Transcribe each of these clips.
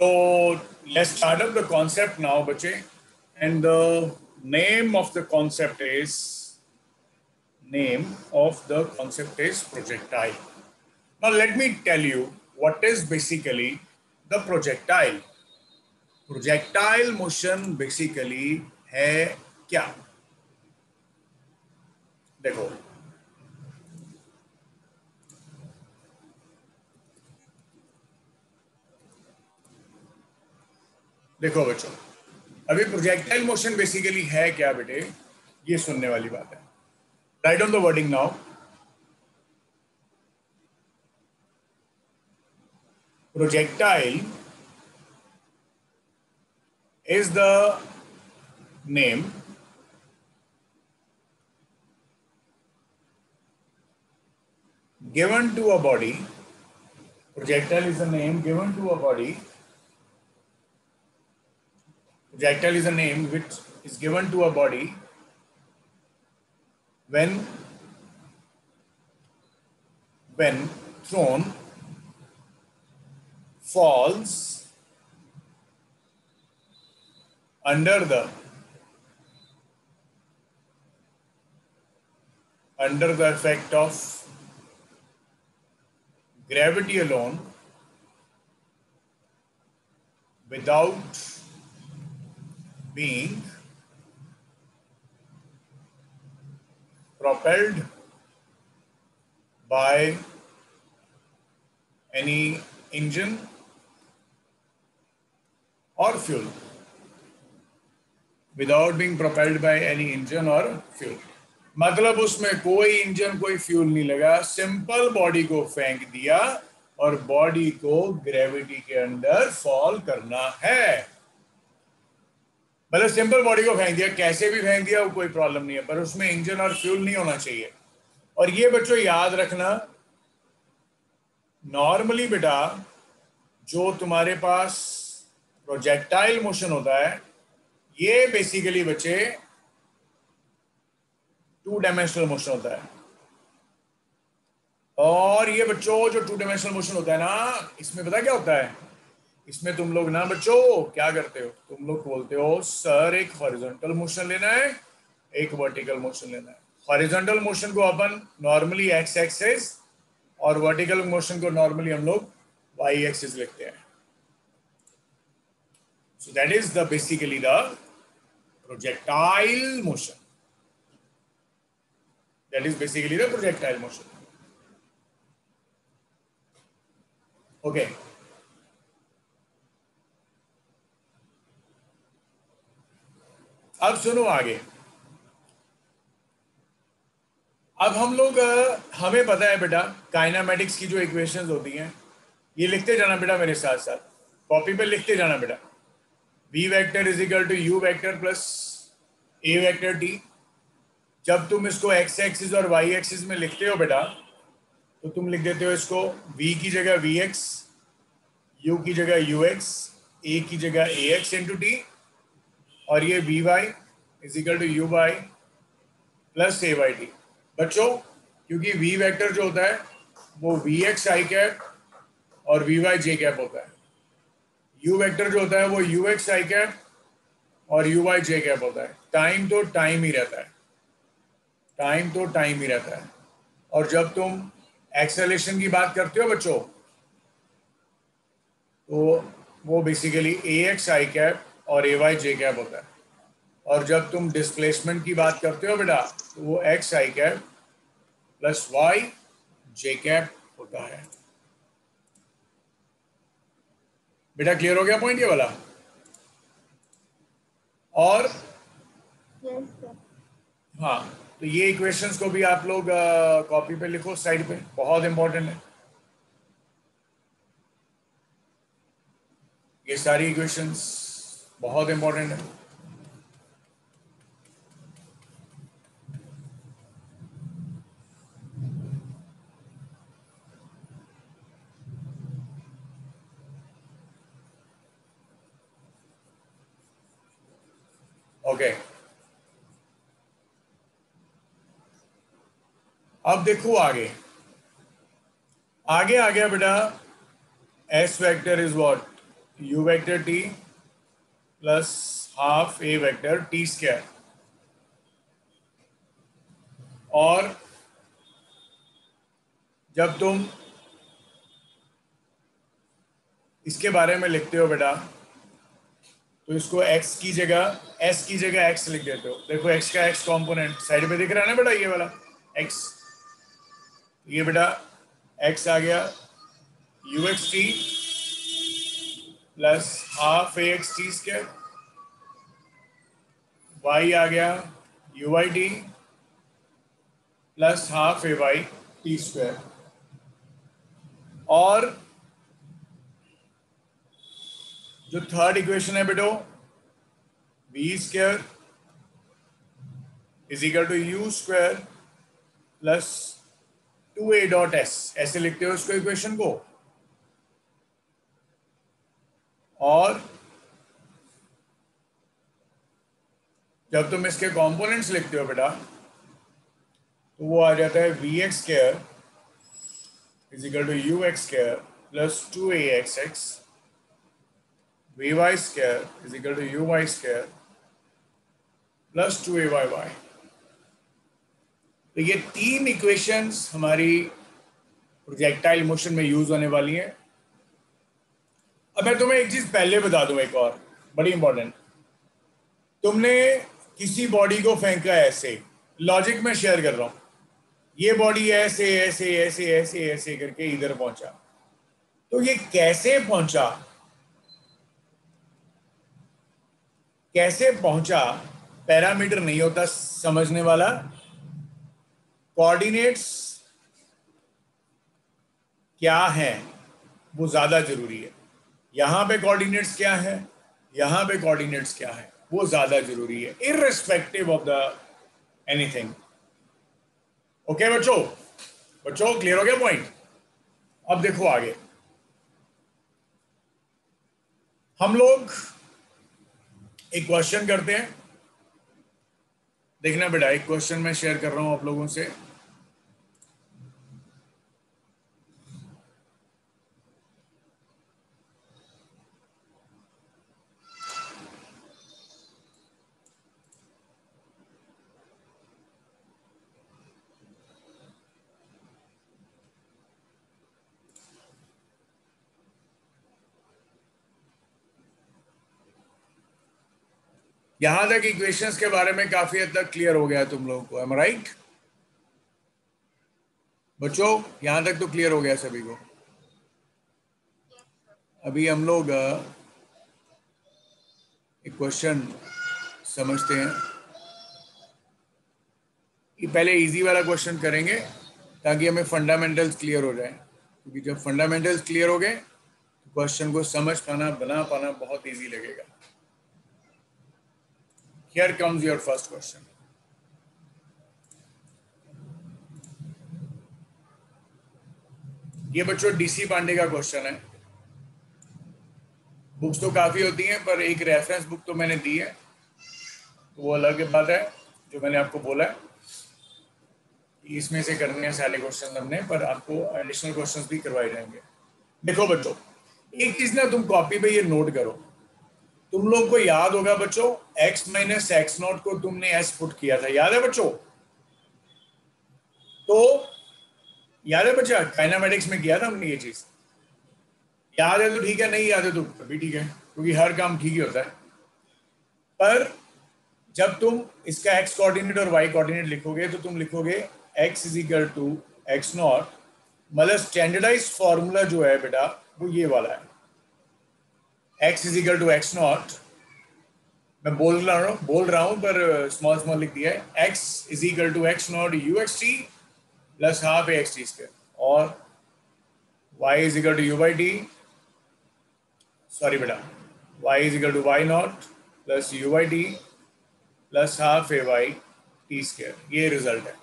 So let's start up the concept now, bache. And the name of the concept is projectile. Now let me tell you what is basically the projectile. Projectile motion basically है क्या? देखो, देखो बच्चों, अभी projectile motion basically है क्या बेटे, ये सुनने वाली बात है. Right on the wording now. Projectile is the name given to a body. Projectile is the name given to a body. Projectile is a name which is given to a body when thrown, falls under the effect of gravity alone, without being propelled by any engine or fuel. Without being propelled by any engine or fuel. मतलब उसमें कोई engine कोई fuel नहीं लगा, simple body को फेंक दिया और बॉडी को ग्रेविटी के अंदर फॉल करना है. मतलब सिंपल बॉडी को फेंक दिया, कैसे भी फेंक दिया वो कोई प्रॉब्लम नहीं है, पर उसमें इंजन और फ्यूल नहीं होना चाहिए. और ये बच्चों याद रखना, नॉर्मली बेटा जो तुम्हारे पास प्रोजेक्टाइल मोशन होता है, ये बेसिकली बच्चे 2 डायमेंशनल मोशन होता है. और ये बच्चों जो 2 डायमेंशनल मोशन होता है ना, इसमें पता क्या होता है, इसमें तुम लोग ना बच्चों क्या करते हो, तुम लोग बोलते हो सर एक हॉरिजॉन्टल मोशन लेना है, एक वर्टिकल मोशन लेना है. हॉरिजॉन्टल मोशन को अपन नॉर्मली एक्स एक्सिस और वर्टिकल मोशन को नॉर्मली हम लोग वाई एक्सिस लिखते हैं. So that is basically the projectile motion. That is basically the projectile motion. Okay. अब सुनो आगे. अब हम लोग हमें पता है बेटा काइनेमेटिक्स की जो इक्वेशंस होती हैं, ये लिखते जाना बेटा मेरे साथ साथ, कॉपी पे लिखते जाना बेटा. v vector is equal to u vector plus a vector t. जब तुम इसको x एक्सिस और y एक्सिस में लिखते हो बेटा, तो तुम लिख देते हो इसको v की जगह vx, u की जगह ux, a की जगह ax इंटू टी, और ये vy is equal to u y plus a y T. बच्चों क्योंकि v वेक्टर जो होता है वो vx i कैप और vy j कैप होता है, u वेक्टर जो होता है वो ux i कैप और uy j कैप होता है. टाइम तो टाइम ही रहता है, टाइम तो टाइम ही रहता है. और जब तुम एक्सेलरेशन की बात करते हो बच्चों, तो वो बेसिकली ax i कैप और ay j कैप होता है. और जब तुम डिस्प्लेसमेंट की बात करते हो बेटा, तो वो x i cap plus y j cap होता है. बेटा क्लियर हो गया पॉइंट ये वाला? और हाँ, तो ये इक्वेशंस को भी आप लोग कॉपी पे लिखो साइड पे, बहुत इंपॉर्टेंट है ये सारी इक्वेशंस, बहुत इंपॉर्टेंट है. ओके. अब देखो आगे आ गया बेटा, S vector is what, u vector t plus half a vector t square. और जब तुम इसके बारे में लिखते हो बेटा तो इसको x की जगह s की जगह x लिख देते हो। देखो x का x कंपोनेंट साइड पे दिख रहा है ना बेटा, ये वाला x, ये बेटा x आ गया uxt plus half axt square, y आ गया uit plus half ay t square. और जो थर्ड इक्वेशन है बेटो v square is equal to u square plus 2a dot s, ऐसे लिखते हो इसको इक्वेशन को। और जब तुम इसके कंपोनेंट्स लिखते हो बेटा तो वो आ जाता है V X square is equal to U X square plus 2ax, V Y square is equal to U Y square plus 2ay। तो ये तीन इक्वेशंस हमारी प्रोजेक्टाइल मोशन में यूज होने वाली हैं। अब मैं तुम्हें एक चीज पहले बता दूं, एक और बड़ी इंपॉर्टेंट। तुमने किसी बॉडी को फेंका ऐसे, लॉजिक में शेयर कर रहा हूं, ये बॉडी ऐसे ऐसे ऐसे ऐसे ऐसे करके इधर पहुंचा, तो ये कैसे पहुंचा, कैसे पहुंचा पैरामीटर नहीं होता समझने वाला, कोऑर्डिनेट्स क्या है वो ज्यादा जरूरी है। यहां पे कोऑर्डिनेट्स क्या है, यहां पे कोऑर्डिनेट्स क्या है, वो ज्यादा जरूरी है, irrespective of the anything. Okay बच्चों, बच्चों क्लियर हो गया पॉइंट? अब देखो आगे हम लोग एक क्वेश्चन करते हैं। देखना बेटा, एक क्वेश्चन मैं शेयर कर रहा हूं आप लोगों से। यहां तक इक्वेशंस के बारे में काफी हद तक क्लियर हो गया तुम लोगों को, एम राइट बच्चों? यहां तक तो क्लियर हो गया सभी को। अभी हम लोग एक क्वेश्चन समझते हैं। ये पहले इजी वाला क्वेश्चन करेंगे ताकि हमें फंडामेंटल्स क्लियर हो जाए, क्योंकि जब फंडामेंटल्स क्लियर हो गए तो क्वेश्चन को समझ पाना, बना पाना बहुत इजी लगेगा। Here comes your first question. ये बच्चों डीसी पांडे का क्वेश्चन है। बुक्स तो काफी होती हैं पर एक रेफरेंस बुक तो मैंने दी है, तो वो अलग बात है। जो मैंने आपको बोला है इसमें से करने हैं सारे क्वेश्चन हमने, पर आपको एडिशनल क्वेश्चंस भी करवाए जाएंगे। देखो बच्चों, एक चीज ना तुम कॉपी पे ये नोट करो। तुम लोग को याद होगा बच्चों, x माइनस एक्स नॉट को तुमने s पुट किया था, याद है बच्चों? तो याद है बच्चा, काइनेमेटिक्स में किया था हमने ये चीज। याद है तो ठीक है, नहीं याद है तो भी ठीक है, क्योंकि हर काम ठीक ही होता है। पर जब तुम इसका x कोऑर्डिनेट और y कोऑर्डिनेट लिखोगे तो तुम लिखोगे x is equal to X naught, मतलब स्टैंडर्डाइज फॉर्मूला जो है बेटा वो ये वाला है, x is equal to X naught. मैं बोल रहा हूं पर स्मॉल स्मॉल लिख दिया है, x is equal to X naught U X T plus half A X T square, और y is equal to U Y T, sorry बेटा, y is equal to Y naught plus U Y T plus half A Y T square. ये result है।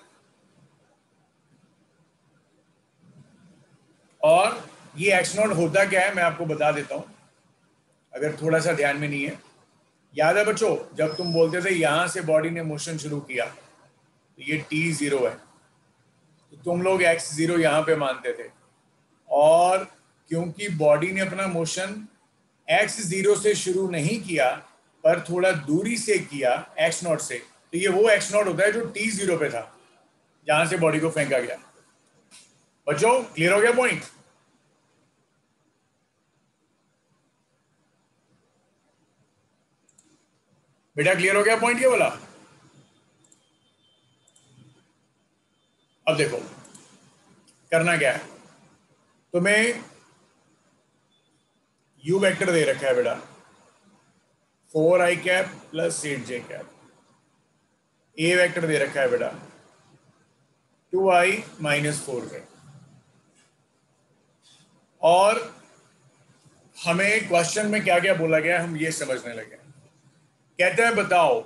और ये x not होता क्या है मैं आपको बता देता हूं, अगर थोड़ा सा ध्यान में नहीं है। याद है बच्चों, जब तुम बोलते थे यहां से बॉडी ने मोशन शुरू किया तो ये t0 है, तो तुम लोग x0 यहां पे मानते थे, और क्योंकि बॉडी ने अपना मोशन एक्स 0 से शुरू नहीं किया पर थोड़ा दूरी से किया एक्स नॉट से, तो ये वो एक्स नॉट होता है जो टी 0 पे था, जहां से बॉडी को फेंका गया। बच्चों क्लियर हो गया पॉइंट? बेटा क्लियर हो गया पॉइंट ये बोला? अब देखो करना क्या है, तुम्हें यू वेक्टर दे रखा है बेटा 4i cap plus 8j cap, a vector दे रखा है बेटा 2i माइनस 4j, और हमें क्वेश्चन में क्या क्या बोला गया हम ये समझने लगे। कहते हैं बताओ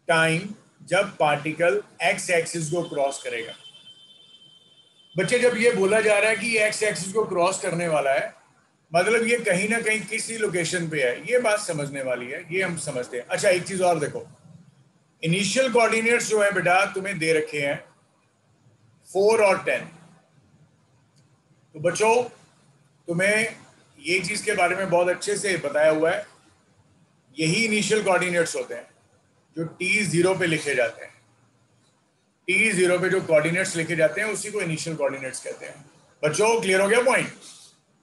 टाइम जब पार्टिकल एक्स एक्सिस को क्रॉस करेगा। बच्चे जब ये बोला जा रहा है कि एक्स एक्सिस को क्रॉस करने वाला है, मतलब ये कहीं ना कहीं किसी लोकेशन पे है, ये बात समझने वाली है, ये हम समझते हैं। अच्छा एक चीज और देखो, इनिशियल कोऑर्डिनेट्स जो है बेटा तुम्हें दे रखे हैं 4 और 10। तो बच्चों तुम्हें ये चीज के बारे में बहुत अच्छे से बताया हुआ है, यही इनिशियल कोऑर्डिनेट्स होते हैं जो t0 पे लिखे जाते हैं। t0 पे जो कोऑर्डिनेट्स लिखे जाते हैं उसी को इनिशियल कोऑर्डिनेट्स कहते हैं। बच्चों क्लियर हो गया पॉइंट?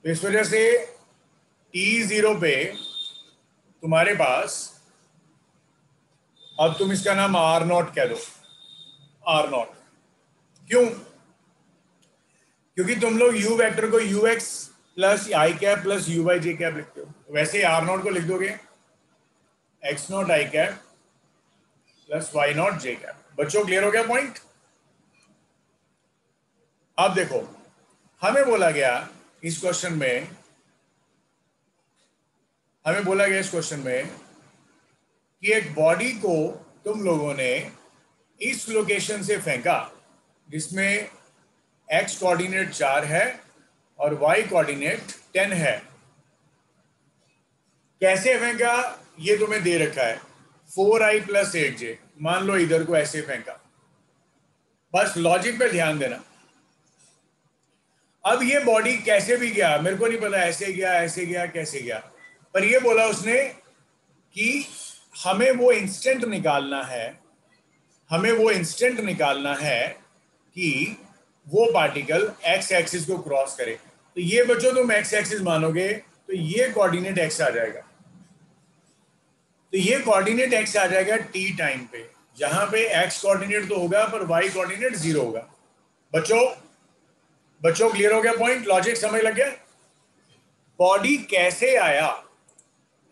तो इस वजह से t0 पे तुम्हारे पास, अब तुम इसका नाम r0 कह दो, r0। क्यों? क्योंकि तुम लोग u वेक्टर को ux plus I cap plus U by J cap लिखते हो, वैसे ही r0 को लिख दोगे x0 आई कैप प्लस y0 जे कैप। बच्चों क्लियर हो गया पॉइंट? अब देखो हमें बोला गया इस क्वेश्चन में, हमें बोला गया इस क्वेश्चन में कि एक बॉडी को तुम लोगों ने इस लोकेशन से फेंका जिसमें x कोऑर्डिनेट 4 है और y कोऑर्डिनेट 10 है। कैसे फेंका ये तुम्हें दे रखा है 4i प्लस 8j, मान लो इधर को ऐसे फेंका, बस लॉजिक पे ध्यान देना। अब ये बॉडी कैसे भी गया मेरे को नहीं पता, ऐसे गया ऐसे गया कैसे गया, पर ये बोला उसने कि हमें वो इंस्टेंट निकालना है, हमें वो इंस्टेंट निकालना है कि वो पार्टिकल एक्स एक्सिस को क्रॉस करे। तो ये बच्चों तुम एक्स एक्सिस मानोगे तो ये कोऑर्डिनेट एक्स आ जाएगा, तो ये कोऑर्डिनेट एक्स आ जाएगा टी टाइम पे, जहां पे एक्स कोऑर्डिनेट तो होगा पर वाई कोऑर्डिनेट 0 होगा। बच्चों क्लियर हो गया पॉइंट? लॉजिक समझ लग गया? बॉडी कैसे आया?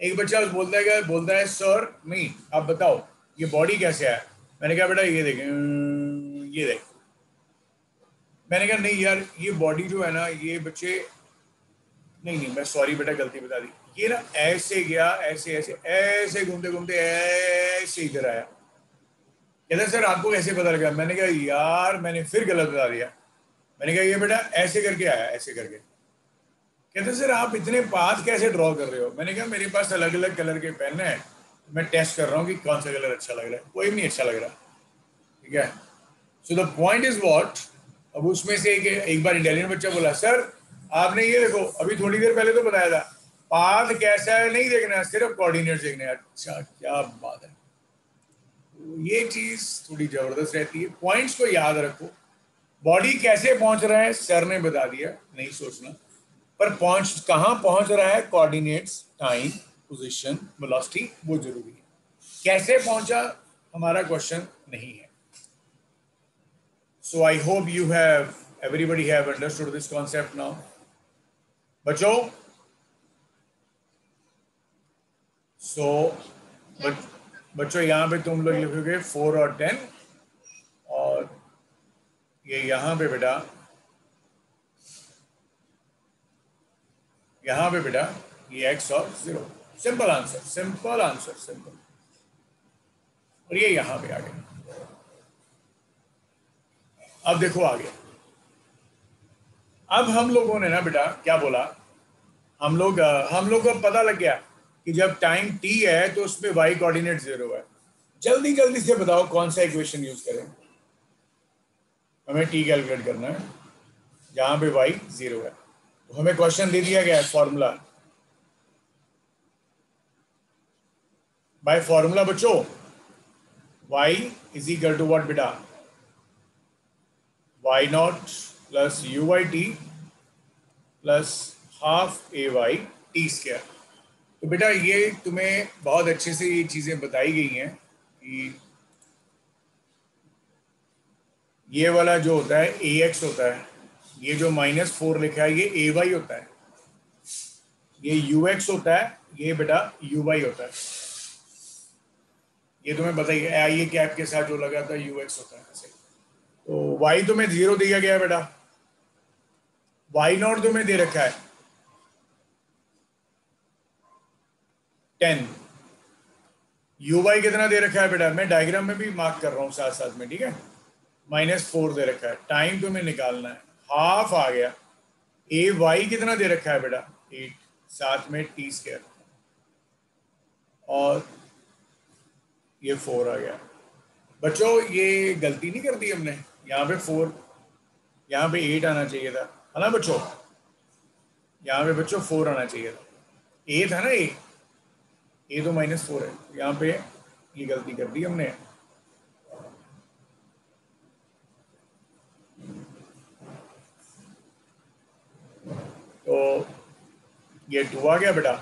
एक बच्चा बोलता है सर नहीं आप बताओ ये बॉडी कैसे आया। मैंने कहा बेटा ये देखें, ये देख। मैंने कहा नहीं यार ये बॉडी जो है ना, ये बच्चे नहीं मैं सॉरी बेटा गलती बता दी, ये ना ऐसे गया ऐसे ऐसे ऐसे घूमते घूमते ऐसे इधर आया। कहते सर आपको कैसे पता लगा? मैंने कहा यार मैंने फिर गलत बता दिया। मैंने कहा ये बेटा ऐसे करके आया ऐसे करके। कहते सर आप इतने पाथ कैसे ड्रॉ कर रहे हो? मैंने कहा मेरे पास अलग अलग कलर के पेन है, मैं टेस्ट कर रहा हूँ कि कौन सा कलर अच्छा लग रहा है, कोई भी नहीं अच्छा लग रहा। ठीक है, so the point is what. अब उसमें से एक बार इंटेलिजेंट बच्चा बोला सर आपने ये देखो अभी थोड़ी देर पहले तो बताया था पाथ कैसा है नहीं देखना है, सिर्फ कोऑर्डिनेट्स देखने हैं। अच्छा क्या बात है, ये चीज थोड़ी जबरदस्त रहती है। पॉइंट्स को याद रखो, बॉडी कैसे पहुंच रहा है सर ने बता दिया, नहीं सोचना, पर कहां पहुंच रहा है, कोऑर्डिनेट्स, टाइम, पोजीशन, वेलोसिटी, वो जरूरी है। कैसे पहुंचा हमारा क्वेश्चन नहीं है। So I hope you have everybody have understood this concept now. बच्चों बच्चों यहाँ पे तुम लोग लिखोगे 4 और 10, और ये यहाँ पे बेटा ये x और 0। Simple answer, simple answer, simple. और ये यहाँ पे आ गया। अब देखो आगे, अब हम लोगों ने ना बेटा क्या बोला, हम लोग को पता लग गया कि जब टाइम t है तो उसमें y कोऑर्डिनेट 0 है। जल्दी जल्दी से बताओ कौन सा इक्वेशन यूज करें। हमें t कैलकुलेट करना है जहां पे y 0 है। तो हमें क्वेश्चन दे दिया गया है फॉर्मूला बाय फॉर्मूला बच्चों y is equal to what बेटा, y0 plus uy/t plus half ay/t square. तो बेटा ये तुम्हें बहुत अच्छे से ये चीजें बताई गई हैं कि ये वाला जो होता है ax होता है, ये जो -4 लिखा है ये ay होता है, ये ux होता है, ये बेटा uy होता है। ये तुम्हें बताइए आई कैप के साथ जो लगा था ux होता है ऐसे। तो y तुम्हें 0 दिया गया है बेटा, y0 तुम्हें दे रखा है 10, uy कितना दे रखा है बेटा, मैं डायग्राम में भी मार्क कर रहा हूँ साथ साथ में, ठीक है। -4 दे रखा है, टाइम तुम्हें निकालना है, हाफ आ गया, ay कितना दे रखा है बेटा 8, साथ में t स्क्वायर और ये 4 आ गया। बच्चों ये गलती नहीं कर दी हमने, यहाँ पे 4, यहाँ पे 8 आना चाहिए था, है ना बच्चों, यहाँ पे बच्चों 4 आना चाहिए था, a था ना, a तो -4 है, यहाँ पे ये गलती कर दी हमने। तो ये 2 आ गया बेटा,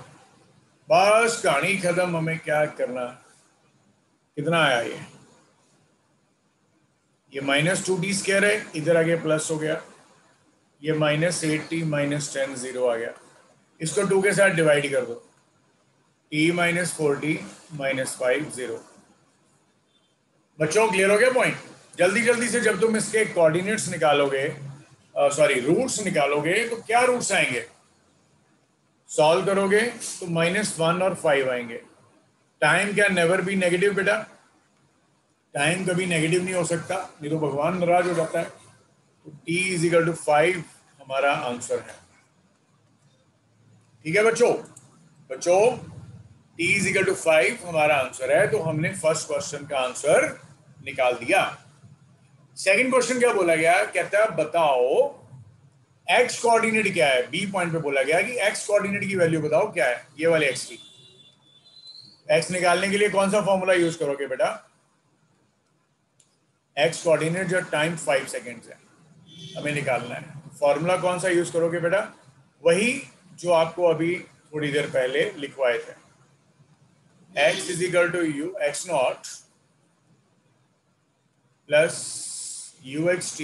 बस कहानी खत्म, हमें क्या करना, कितना आया ये -2t स्क्वायर है, इधर आगे प्लस हो गया, ये -8t -10 0 आ गया, इसको 2 के साथ डिवाइड कर दो, t -4t -5 0। बच्चों क्लियर हो गया पॉइंट? जल्दी जल्दी से जब तुम इसके कोऑर्डिनेट्स निकालोगे, सॉरी रूट्स निकालोगे, तो क्या रूट्स आएंगे, सॉल्व करोगे तो -1 और 5 आएंगे। टाइम क्या नेवर बी नेगेटिव बेटा, टाइम कभी नेगेटिव नहीं हो सकता, नहीं तो भगवान नाराज हो जाता है। तो t इज इक्वल टू 5 हमारा आंसर है, ठीक है बच्चों। बच्चों t इज इक्वल टू 5 हमारा आंसर है, तो हमने फर्स्ट क्वेश्चन का आंसर निकाल दिया। सेकंड क्वेश्चन क्या बोला गया, कहता है बताओ x कोऑर्डिनेट क्या है, बी पॉइंट पे बोला गया कि x कोऑर्डिनेट की वैल्यू बताओ क्या है, ये वाले x की। x निकालने के लिए कौन सा फॉर्मूला यूज करोगे बेटा, x कोऑर्डिनेट जो टाइम 5 सेकेंड्स है हमें निकालना है, फॉर्मूला कौन सा यूज करोगे बेटा, वही जो आपको अभी थोड़ी देर पहले लिखवाए थे, x is equal to u x0 plus uxt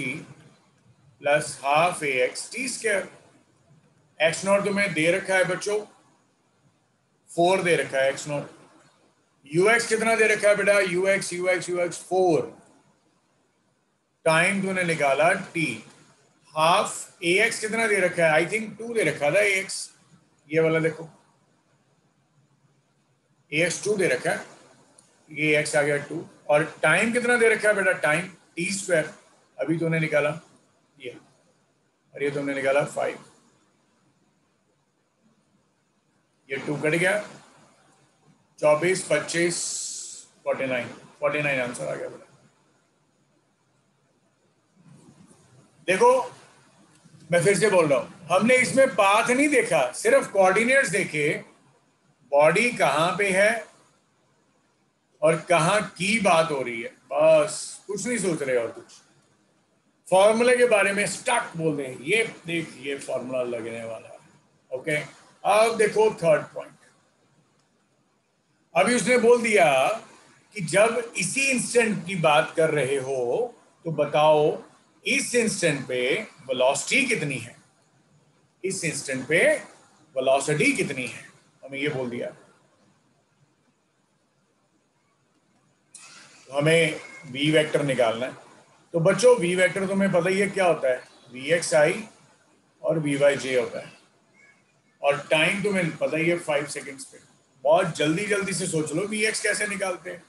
plus half ax t square. x0 तुम्हें दे रखा है बच्चों 4 दे रखा है x0, ux कितना दे रखा है बेटा, ux 4, टाइम तूने निकाला t, हाफ ax कितना दे रखा है, आई थिंक 2 दे रखा था ax, ये वाला देखो ax 2 दे रखा है, ये x आ गया 2, और टाइम कितना दे रखा है बेटा, टाइम t स्क्वायर अभी तूने निकाला ये, और ये तुमने निकाला 5, ये 2 कट गया, 24 25 49 आंसर आ गया बेटा। देखो मैं फिर से बोल रहा हूं, हमने इसमें पाथ नहीं देखा, सिर्फ कोऑर्डिनेट्स देखे, बॉडी कहां पे है और कहां की बात हो रही है, बस कुछ नहीं सोच रहे और कुछ। फॉर्मूले के बारे में स्टक बोल दें, ये देख ये फॉर्मूला लगने वाला है, ओके। अब देखो थर्ड पॉइंट, अभी उसने बोल दिया कि जब इसी इंस्टेंट की बात कर रहे हो तो बताओ इस इंस्टेंट पे वेलोसिटी कितनी है, इस इंस्टेंट पे वेलोसिटी कितनी है, हमें ये बोल दिया। तो हमें v वेक्टर निकालना है, तो बच्चों v वेक्टर तुम्हें पता ही है क्या होता है, vxi और vyj होता है, और टाइम तुम्हें पता ही है 5 सेकेंड्स पे। बहुत जल्दी जल्दी से सोच लो vx कैसे निकालते हैं,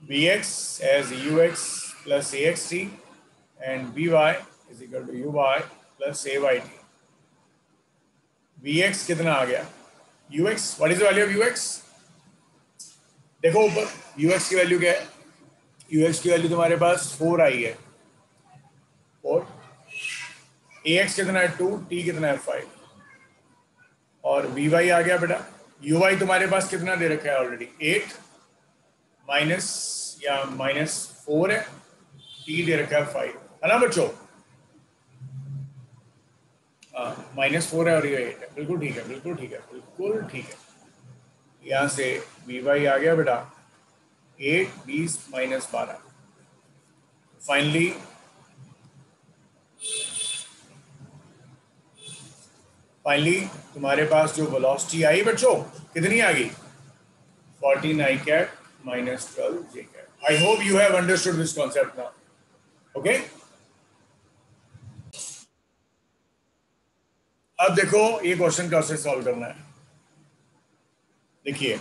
vx as ux plus axt and vy is equal to uy plus ayt। vx कितना आ गया, ux what is the value of ux, देखो ऊपर ux की वैल्यू क्या है, ux की वैल्यू तुम्हारे पास 4 आई है, 4, ax कितना है 2, t कितना है 5, और वी वाई आ गया बेटा। यू वाई तुम्हारे पास कितना दे रखा है ऑलरेडी, 8 माइनस या -4 है, टी दे रखा है 5, है ना बच्चों? -4 है और ये 8 है, बिल्कुल ठीक है, बिल्कुल ठीक है, बिल्कुल ठीक है। यहाँ से वी वाई आ गया बेटा 8 20 -12। फाइनली तुम्हारे पास जो वेलोसिटी आई बच्चों कितनी आ गई, 14 i cap -12 j cap। I hope you have understood this concept now, okay. अब देखो ये क्वेश्चन कैसे सॉल्व करना है। देखिए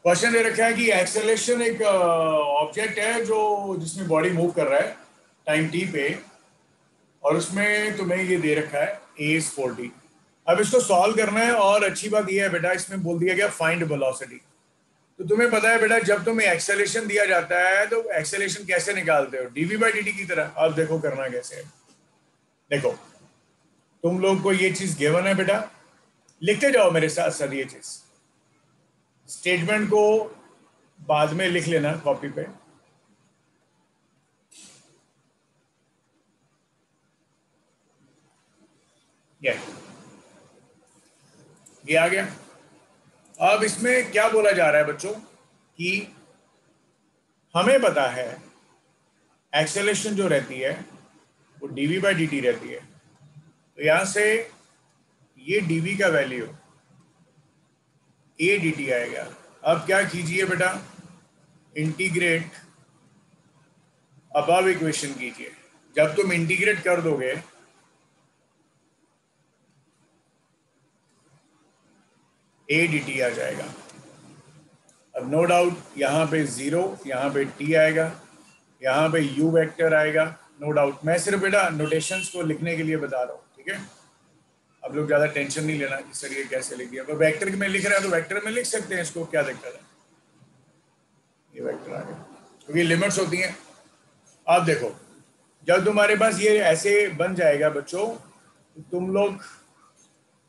क्वेश्चन दे रखा है कि एक्सेलरेशन एक ऑब्जेक्ट है जो जिसमें बॉडी मूव कर रहा है टाइम टी पे, और उसमें तुम्हें ये दे रखा है a is 40। अब इसको सॉल्व करना है, और अच्छी बात ये है बेटा इसमें बोल दिया गया फाइंड वेलोसिटी। तो तुम्हें पता है बेटा जब तुम्हें एक्सेलरेशन दिया जाता है तो एक्सेलरेशन कैसे निकालते हो, डीवी बाई डी टी की तरह। अब देखो करना कैसे है, देखो तुम लोग को ये चीज गिवन है बेटा, लिखते जाओ मेरे साथ साथ ये चीज, स्टेटमेंट को बाद में लिख लेना कॉपी पे। ये आ गया। अब इसमें क्या बोला जा रहा है बच्चों कि हमें पता है एक्सेलरेशन जो रहती है वो डीवी बाई डी टी रहती है। तो यहां से ये डीवी का वैल्यू ए डी टी आएगा। अब क्या कीजिए बेटा, इंटीग्रेट अबव इक्वेशन कीजिए। जब तुम इंटीग्रेट कर दोगे ए डी टी आ जाएगा। अब नो डाउट यहाँ पे 0, यहाँ पे टी आएगा, यहाँ पे यू वेक्टर आएगा, नो डाउट। मैं सिर्फ बेटा नोटेशंस को लिखने के लिए बता रहा हूँ, ठीक है। अब लोग ज़्यादा टेंशन नहीं लेना कि सर ये कैसे लिख दिया। अगर वेक्टर में लिख रहे हैं तो वेक्टर में लिख सकते हैं, इसको क्या दिक्कत है। ये वेक्टर आ गया क्योंकि लिमिट्स होती हैं। अब देखो जब तुम्हारे पास ये ऐसे बन जाएगा बच्चों, तो तुम लोग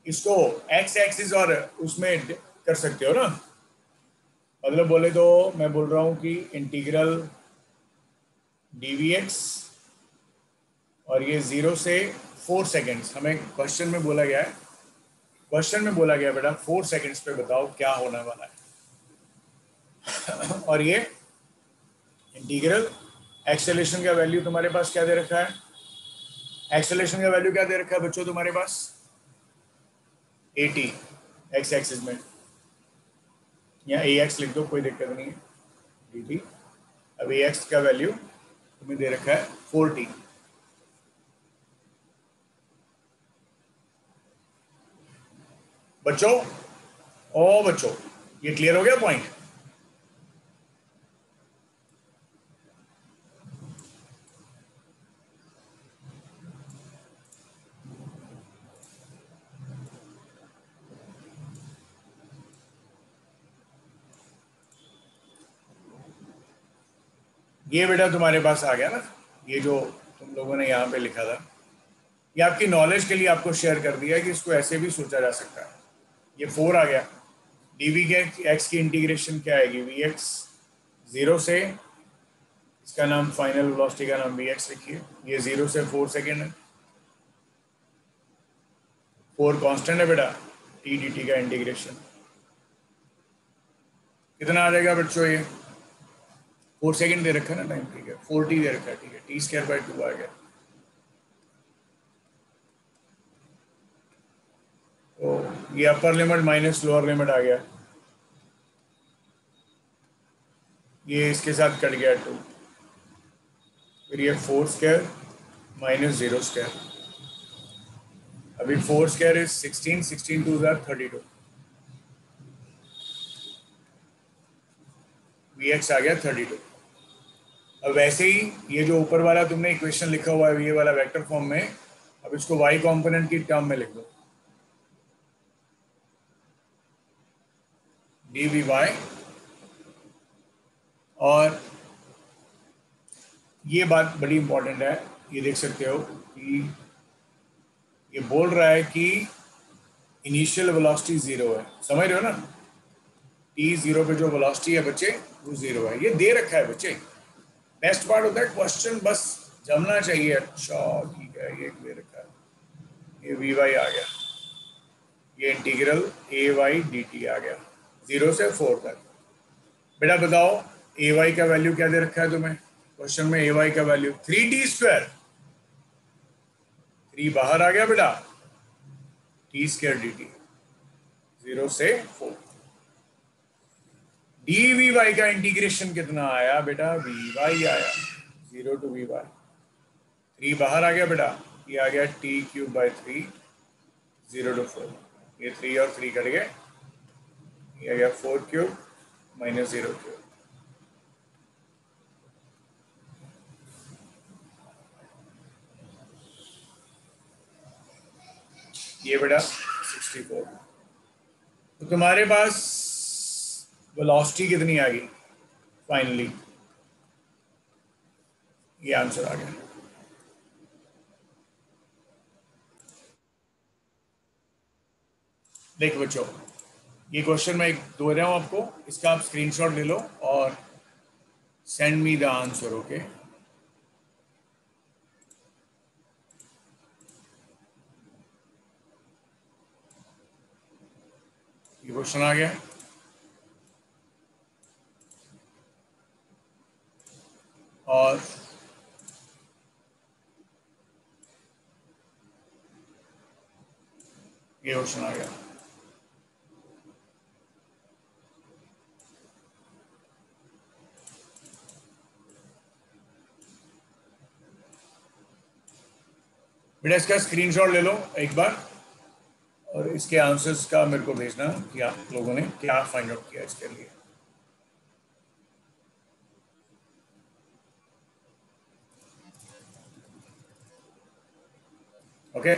इसको एक्स एक्सिस और उसमें कर सकते हो ना। मतलब बोले तो मैं बोल रहा हूँ कि इंटीग्रल dvx, और ये 0 से 4 सेकेंड्स, हमें क्वेश्चन में बोला गया है, क्वेश्चन में बोला गया बेटा 4 सेकेंड्स पे बताओ क्या होने वाला है। और ये इंटीग्रल एक्सेलरेशन का वैल्यू तुम्हारे पास क्या दे रखा है, एक्सेलरेशन का वैल्यू क्या दे रखा है बच्चों तुम्हारे पास, 80 एक्स एक्सिस में, या ए एक्स लिख दो कोई दिक्कत नहीं है, dt। अब ए एक्स का वैल्यू तुम्हें दे रखा है 40। बच्चों ओ बच्चों ये क्लियर हो गया पॉइंट। ये बेटा तुम्हारे पास आ गया ना, ये जो तुम लोगों ने यहाँ पे लिखा था, ये आपकी नॉलेज के लिए आपको शेयर कर दिया कि इसको ऐसे भी सोचा जा सकता है। ये 4 आ गया, डीवी के एक्स की इंटीग्रेशन क्या आएगी, वी एक्स 0 से, इसका नाम फाइनल वेलोसिटी का नाम वी एक्स लिखिए। ये 0 से 4 सेकेंड है, 4 कांस्टेंट है बेटा, टी डी टी का इंटीग्रेशन कितना आ जाएगा बच्चों, ये 4 सेकेंड दे रखा है ना टाइम, ठीक है 40 दे रखा है, ठीक है, टी स्क्वायर बाई 2 आ गया। तो ये upper limit minus lower limit आ गया, ये इसके साथ कट गया 2, फिर ये 4 स्क्वायर माइनस 0 स्क्वायर। अभी 4 स्क्वायर इज 16, 16 2 32, वी एक्स आ गया 32। अब वैसे ही ये जो ऊपर वाला तुमने इक्वेशन लिखा हुआ है ये वाला वेक्टर फॉर्म में, अब इसको y कंपोनेंट की टर्म में लिख दो, डी वी वाई। और ये बात बड़ी इंपॉर्टेंट है, ये देख सकते हो कि ये बोल रहा है कि इनिशियल वेलोसिटी 0 है, समझ रहे हो ना, टी 0 पे जो वेलोसिटी है बच्चे वो 0 है, ये दे रखा है बच्चे। नेक्स्ट पार्ट होता है क्वेश्चन बस जमना चाहिए। अच्छा ठीक है, ये दे रखा है, ये वी वाई आ गया, ये इंटीग्रल ए वाई डी टी आ गया 0 से 4 तक। बेटा बताओ ए वाई का वैल्यू क्या दे रखा है तुम्हें क्वेश्चन में, ए वाई का वैल्यू 3t², 3 बाहर आ गया बेटा, t² dt 0 से 4। डी वी वाई का इंटीग्रेशन कितना आया बेटा, वी वाई आया 0 to वी वाई, 3 बाहर आ गया बेटा, ये आ गया t³/3 0 to 4, ये 3 और 3 कट गए, ये आ गया 4³ - 0³। ये बेटा 64। तो तुम्हारे पास वेलोसिटी कितनी आ गई फाइनली, ये आंसर आ गया। देखो बच्चों, ये क्वेश्चन मैं एक दोहराया हूं आपको, इसका आप स्क्रीनशॉट ले लो और send me the answer, okay. ये क्वेश्चन आ गया और ये क्वेश्चन आ गया। बेटा इसका स्क्रीनशॉट ले लो एक बार और इसके आंसर्स का मेरे को भेजना कि आप लोगों ने क्या फाइंड आउट किया इसके लिए। ओके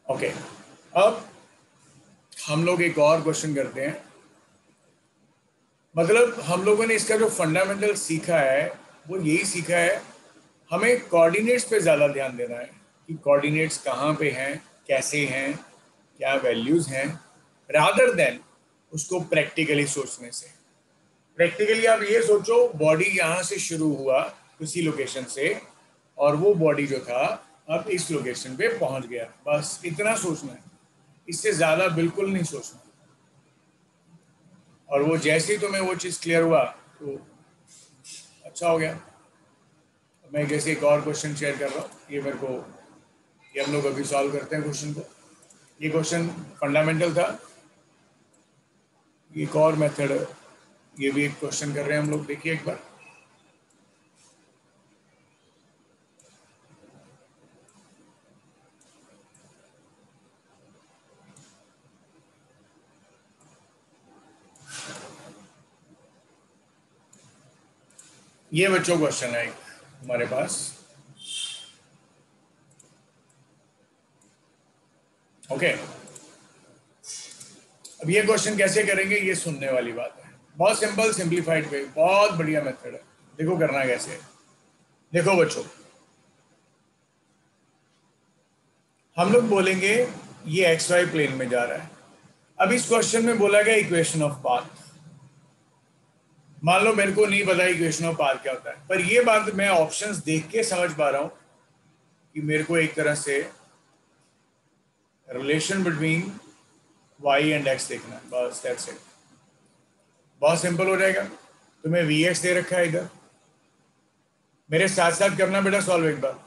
ओके, अब हम लोग एक और क्वेश्चन करते हैं। मतलब हम लोगों ने इसका जो फंडामेंटल सीखा है वो यही सीखा है, हमें कोऑर्डिनेट्स पे ज़्यादा ध्यान देना है कि कोऑर्डिनेट्स कहाँ पे हैं, कैसे हैं, क्या वैल्यूज़ हैं, रादर देन उसको प्रैक्टिकली सोचने से। प्रैक्टिकली आप ये सोचो, बॉडी यहाँ से शुरू हुआ किसी लोकेशन से और वो बॉडी जो था अब इस लोकेशन पे पहुँच गया, बस इतना सोचना है, इससे ज़्यादा बिल्कुल नहीं सोचना। और वो जैसे ही तुम्हें वो चीज़ क्लियर हुआ तो अच्छा हो गया। मैं जैसे एक और क्वेश्चन शेयर कर रहा हूँ, ये मेरे को, ये हम लोग अभी सॉल्व करते हैं क्वेश्चन को। ये क्वेश्चन फंडामेंटल था, एक और मेथड, ये भी एक क्वेश्चन कर रहे हैं हम लोग, देखिए एक बार। ये बच्चों क्वेश्चन है एक हमारे पास, ओके। अब ये क्वेश्चन कैसे करेंगे ये सुनने वाली बात है, बहुत सिंपल सिंप्लीफाइड वे, बहुत बढ़िया मेथड है। देखो करना कैसे है, देखो बच्चों, हम लोग बोलेंगे ये एक्स वाई प्लेन में जा रहा है। अब इस क्वेश्चन में बोला गया इक्वेशन ऑफ पाथ, मान लो मेरे को नहीं पता इक्वेशन ऑफ पाथ क्या होता है, पर ये बात मैं ऑप्शंस देख के समझ पा रहा हूं कि मेरे को एक तरह से relation between Y and X देखना है, बस दैट्स इट। बहुत सिंपल हो जाएगा। तुम्हें वी एक्स दे रखा है इधर, मेरे साथ साथ करना बेटा सॉल्व एक बार।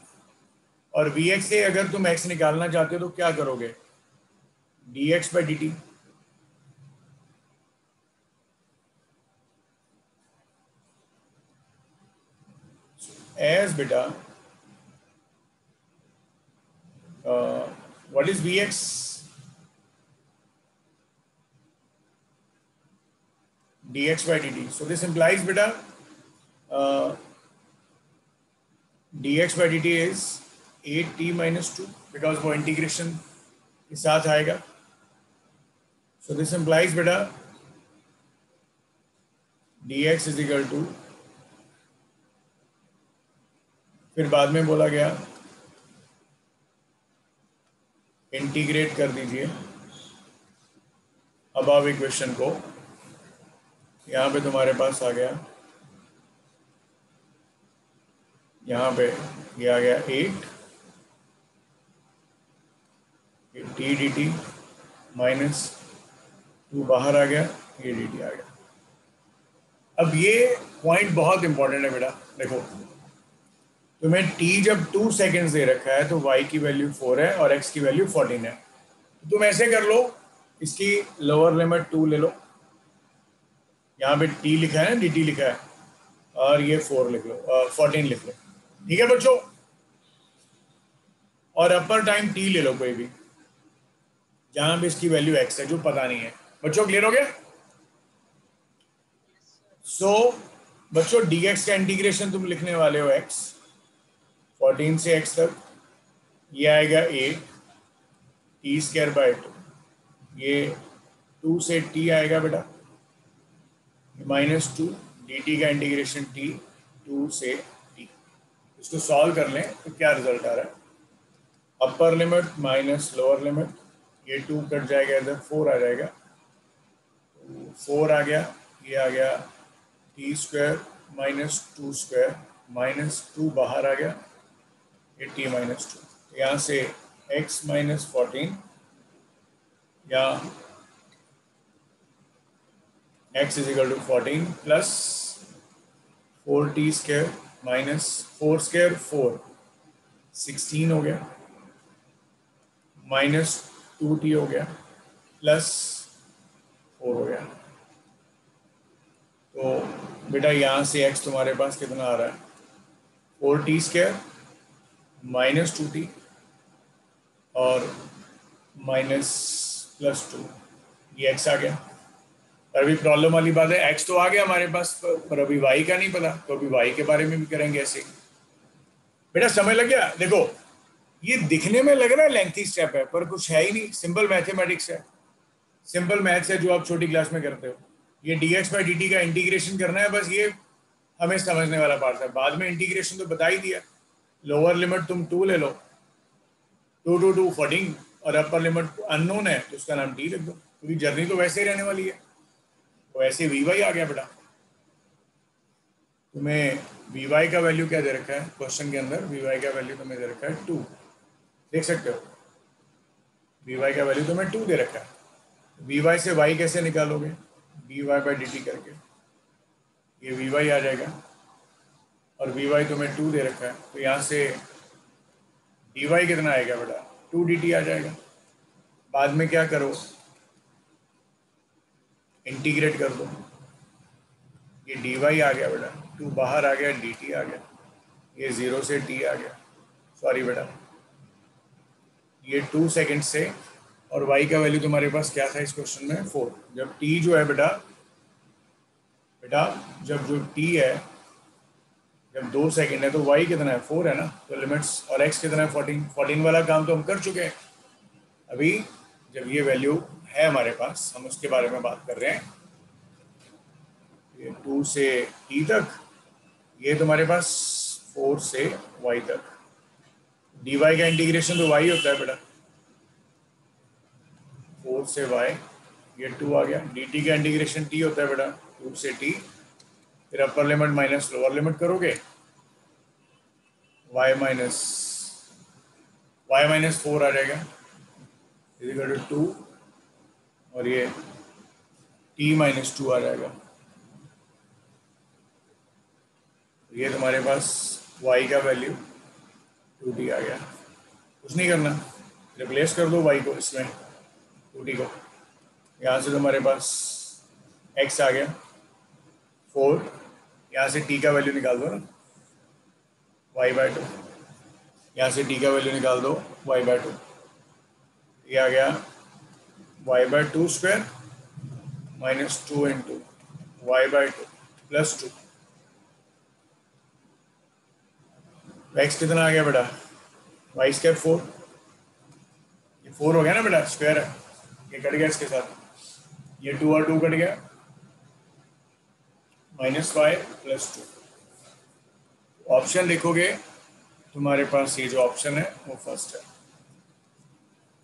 और वी एक्स से अगर तुम एक्स निकालना चाहते हो तो क्या करोगे, d x by d t. As बेटा what is v x, dx by dt. So this implies beta dx by dt is 8t minus 2 because वो इंटीग्रेशन के साथ आएगा. So this implies beta dx is equal to, फिर बाद में बोला गया इंटीग्रेट कर दीजिए अबव इक्वेशन को. यहाँ पे तुम्हारे पास आ गया, यहाँ पे ये आ गया 8 टी डी टी माइनस 2 बाहर आ गया, ये डी टी आ गया. अब ये पॉइंट बहुत इंपॉर्टेंट है बेटा. देखो तुम्हें t जब 2 सेकेंड्स दे रखा है तो y की वैल्यू 4 है और x की वैल्यू 14 है. तो तुम ऐसे कर लो, इसकी लोअर लिमिट 2 ले लो, यहाँ पे t लिखा है, dt लिखा है, और ये 4 लिख लो, 14 लिख लो. ठीक है बच्चों. और अपर टाइम t ले लो कोई भी, जहां पे इसकी वैल्यू x है जो पता नहीं है. बच्चों क्लियर हो गया? सो बच्चों dx का इंटीग्रेशन तुम लिखने वाले हो x 14 से x तक, ये आएगा 8 t स्क्वायर बाय 2, ये 2 से t आएगा बेटा -2 dt का इंटीग्रेशन t 2 से t. इसको सॉल्व कर लें तो क्या रिजल्ट आ रहा है? अपर लिमिट माइनस लोअर लिमिट, ये 2 कट जाएगा, इधर 4 आ जाएगा, 4 आ गया, ये आ गया t square minus 2 square minus 2 बाहर आ गया, ये t माइनस 2. यहाँ से x माइनस 14 या x is equal to 14 plus 4t square minus 4 square 4 16 हो गया, माइनस 2t हो गया, प्लस 4 हो गया. तो बेटा यहाँ से x तुम्हारे पास कितना आ रहा है? 4t स्क्वायर माइनस 2t और माइनस प्लस 2, ये x आ गया. पर अभी प्रॉब्लम वाली बात है, x तो आ गया हमारे पास, पर अभी y का नहीं पता, तो अभी y के बारे में भी करेंगे ऐसे. बेटा समझ लग गया? देखो ये दिखने में लग रहा है लेंथी स्टेप है, पर कुछ है ही नहीं, सिंपल मैथमेटिक्स है, सिंपल मैथ्स है जो आप छोटी क्लास में करते हो. ये dx बाई dt का इंटीग्रेशन करना है, बस ये हमें समझने वाला पार्ट है. बाद में इंटीग्रेशन तो बता ही दिया. लोअर लिमिट तुम 2 ले लो, 2 to 2 14, और अपर लिमिट अननोन है तो उसका नाम t लिख दो, क्योंकि जर्नी तो वैसे ही रहने वाली है. तो ऐसे vy आ गया बेटा. तुम्हें vy का वैल्यू क्या दे रखा है क्वेश्चन के अंदर? vy का वैल्यू तुम्हें दे रखा है 2, देख सकते हो. vy का वैल्यू तुम्हें 2 दे रखा है. vy से y कैसे निकालोगे? dy बाई dt करके, ये vy आ जाएगा, और vy तुम्हें 2 दे रखा है, तो यहाँ से dy कितना आएगा बेटा? 2 dt आ जाएगा. बाद में क्या करो? इंटीग्रेट कर दो, ये dy आ गया बेटा, 2 बाहर आ गया, dt आ गया, ये 0 से t आ गया. सॉरी बेटा, ये 2 सेकेंड से, और y का वैल्यू तुम्हारे पास क्या था इस क्वेश्चन में? 4. जब t जो है बेटा जब जो t है, जब 2 सेकेंड है, तो y कितना है? 4 है ना. तो लिमिट्स, और x कितना है? 14 वाला काम तो हम कर चुके हैं. अभी जब ये वैल्यू है हमारे पास, हम उसके बारे में बात कर रहे हैं. ये 2 से t तक, ये तुम्हारे पास 4 से y तक. dy का इंटीग्रेशन तो y होता है बेटा, 4 से y, ये 2 आ गया. dt का इंटीग्रेशन t होता है बेटा, 2 से t. फिर अपर लिमिट माइनस लोअर लिमिट करोगे, y माइनस 4 आ जाएगा, इक्वल टू 2, और ये t माइनस 2 आ जाएगा. ये तुम्हारे पास y का वैल्यू 2t आ गया. कुछ नहीं करना, रिप्लेस कर दो y को इसमें, 2t को. यहाँ से तुम्हारे पास x आ गया 4, यहाँ से t का वैल्यू निकाल दो ना, y बाय 2. यहाँ से t का वैल्यू निकाल दो, y बाय 2. ये आ गया y by 2 square minus 2 into y/2 +2। x कितना आ गया बेटा, y² 4, ये 4 हो गया ना बेटा, स्क्वायर है, ये कट गया इसके साथ, ये 2 और 2 कट गया, -y +2। ऑप्शन लिखोगे तुम्हारे पास ये जो ऑप्शन है वो फर्स्ट है।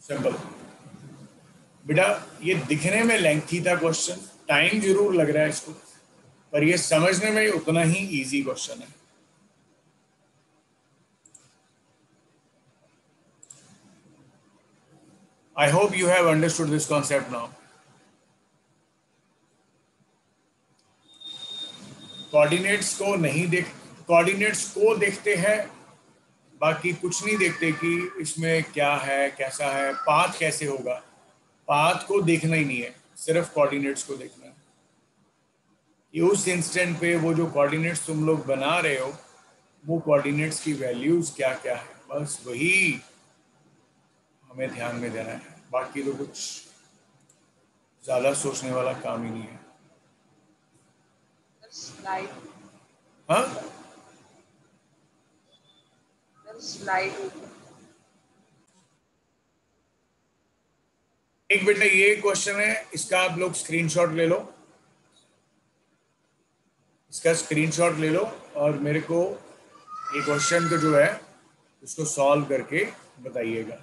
सिंपल बेटा, ये दिखने में लेंथी था क्वेश्चन, टाइम जरूर लग रहा है इसको, पर ये समझने में उतना ही इजी क्वेश्चन है। I hope you have understood this concept now. Coordinates को देखते हैं, बाकी कुछ नहीं देखते कि इसमें क्या है, कैसा है, पाथ कैसे होगा, पाथ को देखना ही नहीं है, सिर्फ कोऑर्डिनेट्स को देखना है कि उस इंस्टेंट पे वो जो कोऑर्डिनेट्स तुम लोग बना रहे हो वो कोऑर्डिनेट्स की वैल्यूज क्या क्या है, बस वही हमें ध्यान में देना है, बाकी तो कुछ ज्यादा सोचने वाला काम ही नहीं है। हाँ एक बेटा ये क्वेश्चन है, इसका आप लोग स्क्रीनशॉट ले लो, इसका स्क्रीनशॉट ले लो और मेरे को ये क्वेश्चन को जो है उसको सॉल्व करके बताइएगा।